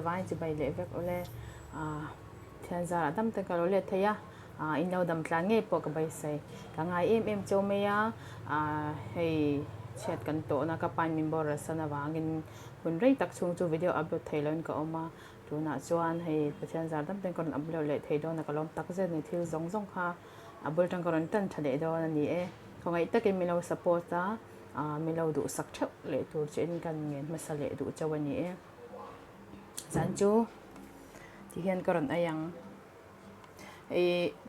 vai chi bai le vek ole thian za dam te ka lo le theya in lo dam tlan nge po ka bai sai ka ngai em cho me ya hei chat kan to na ka pan min bor sana wangin bun rei tak chung chu video upload thailon ka oma tuna chuan hei pathian za dam ten kon upload le thei do na ka lom tak ze ni thil zong zong kha abul tang kon tan thale do na ni e ko ngai takin mi lo support ta mi lo du sak thau le tur chen kan ngen masale du chawani e san chu ti hian karon ayang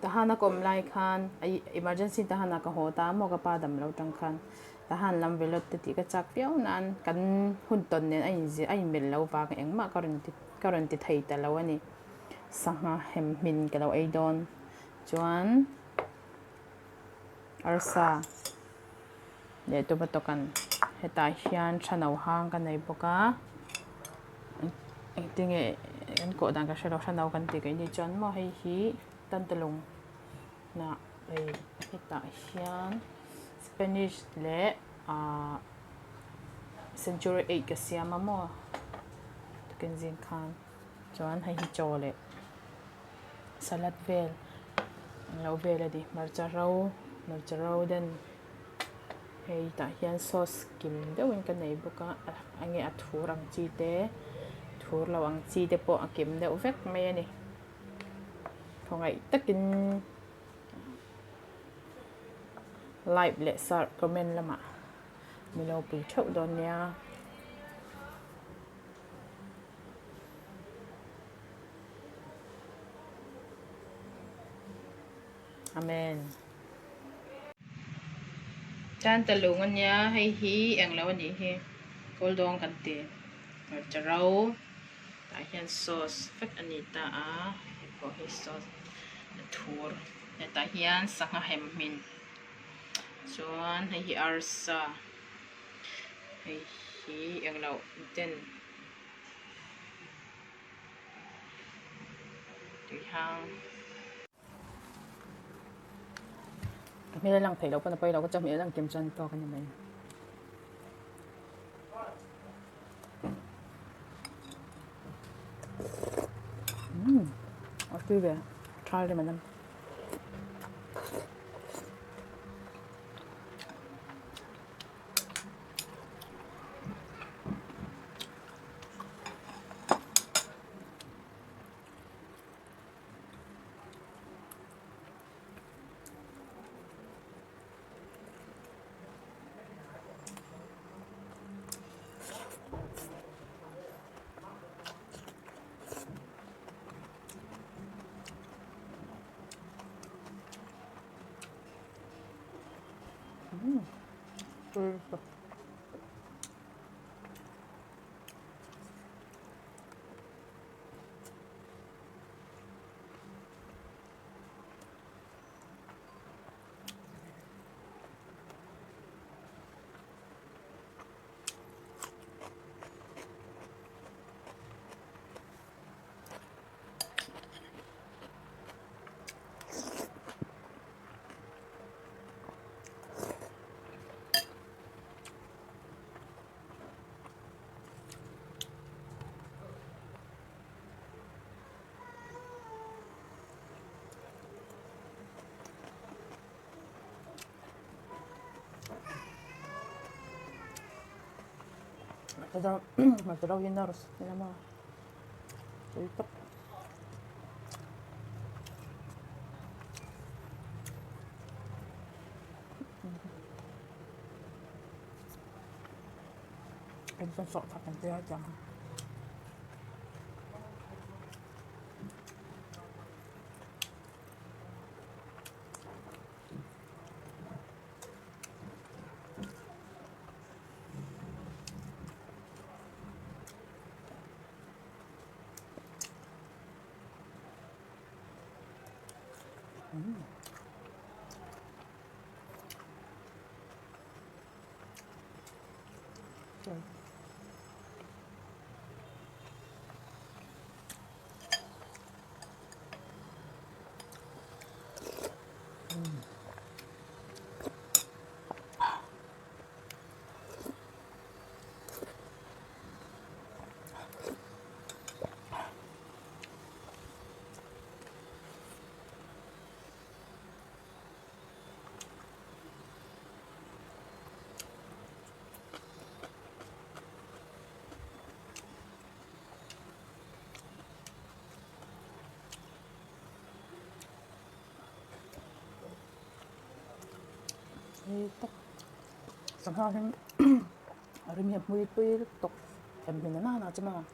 tahana kom lai khan emergency tahana ka hota mo ka pa dam lo tang khan tahan lam velot ti ka chak piao nan kan hun ton nen ai mel lo wa ka engma karon ti thei ta lo ani sanga hem min ka lo ai don chuan arsa le to batokan heta hian thanau hang kan nei boka tinge kan ko dang ka shero thanau kan ti kai ni chan mo hei hi tan talung na ei heta hian Spanish le century 8 ka siama mo kan zin khan chuan hei hi chole salad vel lo vel di marcha ro den hei ta hian sauce kim deuhin kan nei boka ange a thur ang chi te thur lo ang chi te po a kim deuh vek mai ani thongai takin live le sar comment lama mi lo pu thau don nia amen chan talung ania hei hi eng lo ani hi kol dong kan ti charau ta hian sauce fek ani ta ko hi sauce thur ta hian sanga hem min chuan hei hi arsa hei hi eng lo ten ti hang mi lang thei lo pa na pai lo ko cham mi lang kem chan to kan ni mai 어떻게 돼? 잘 되면 맛있어. Masarap yun na ros. Tignan mo. Ito. Ito sok sa kanya dyan. 떡 상하생 아르미에 뿌이 떡 엠비는 하나지만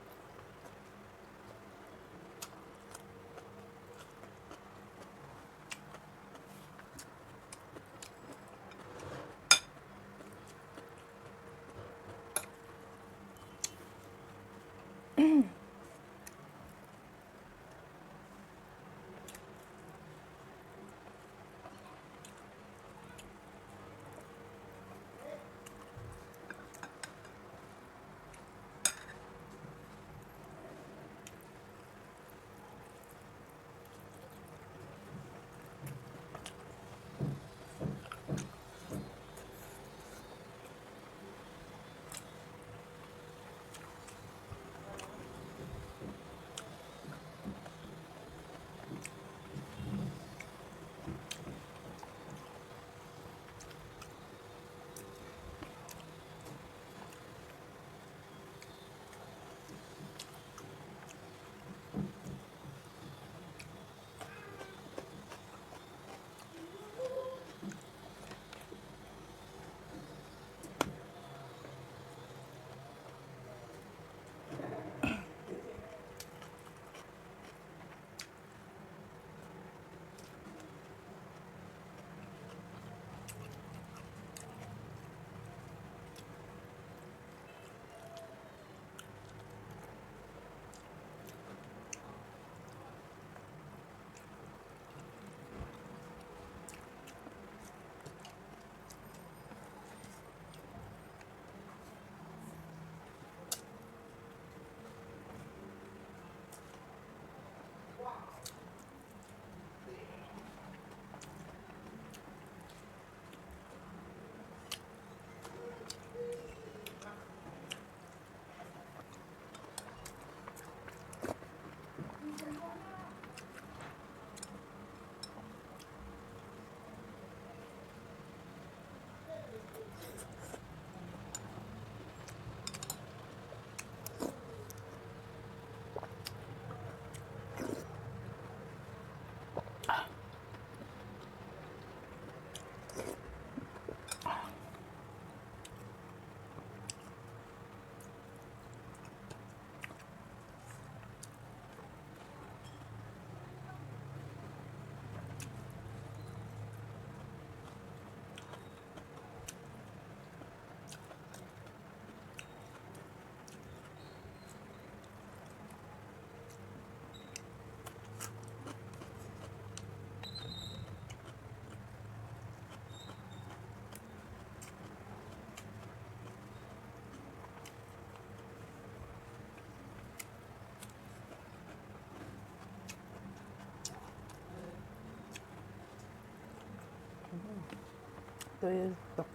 떡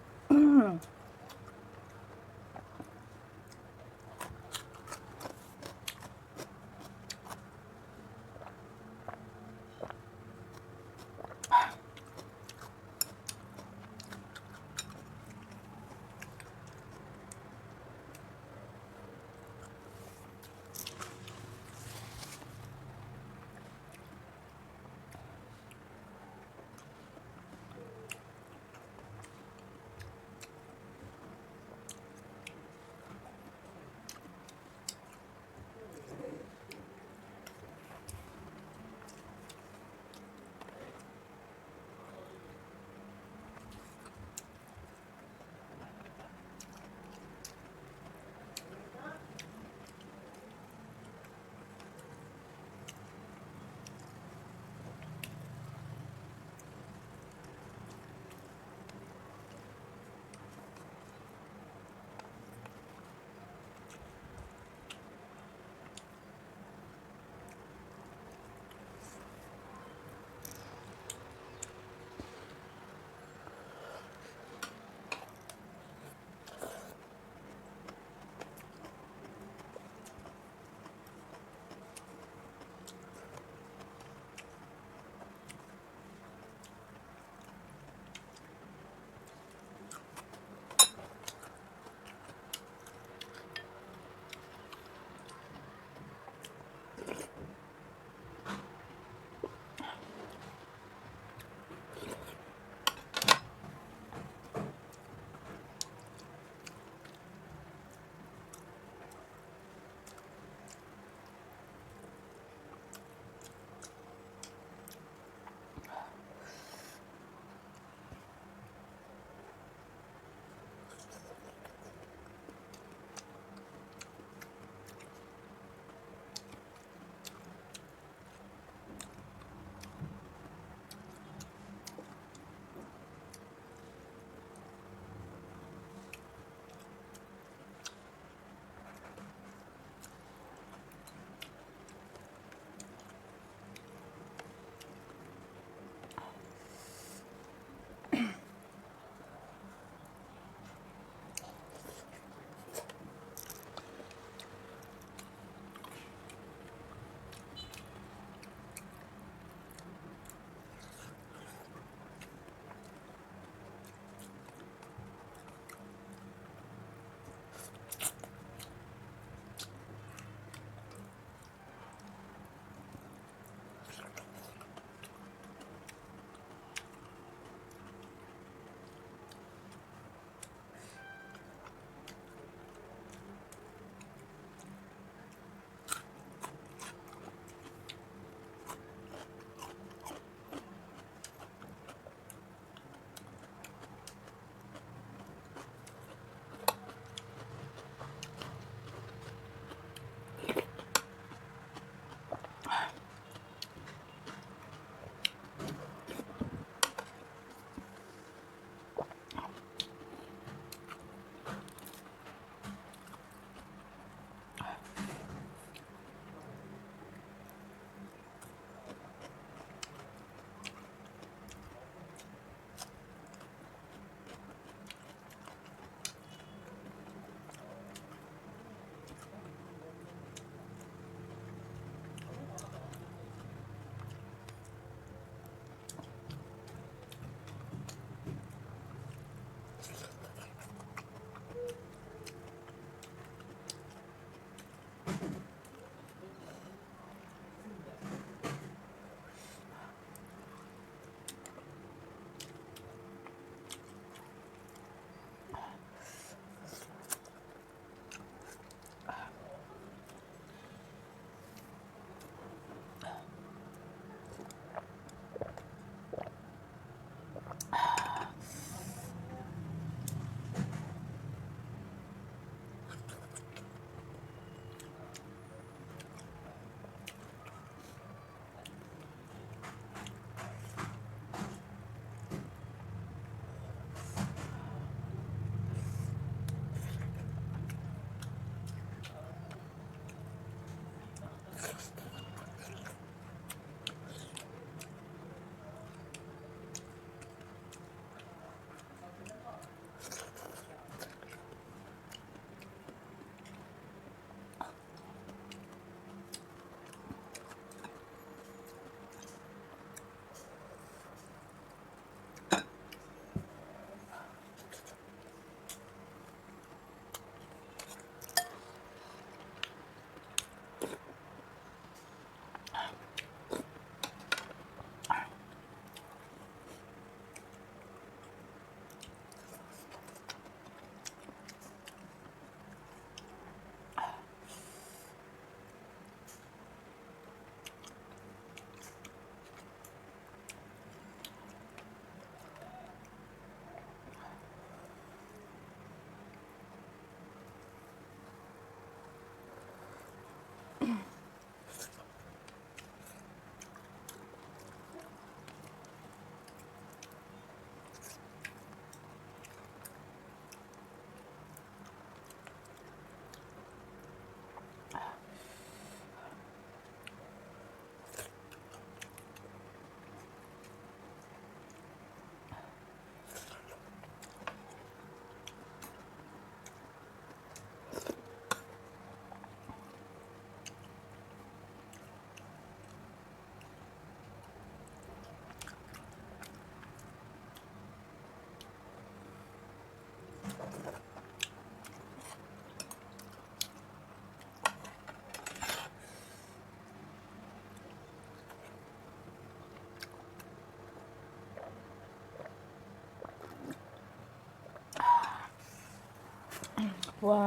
ว่า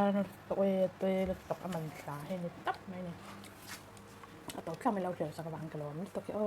ตัวตกมันสาให้นี่ตับไหมเนี่ยตัวข้ามไม่เราเจอสักวันกันหรอมันตกโอ้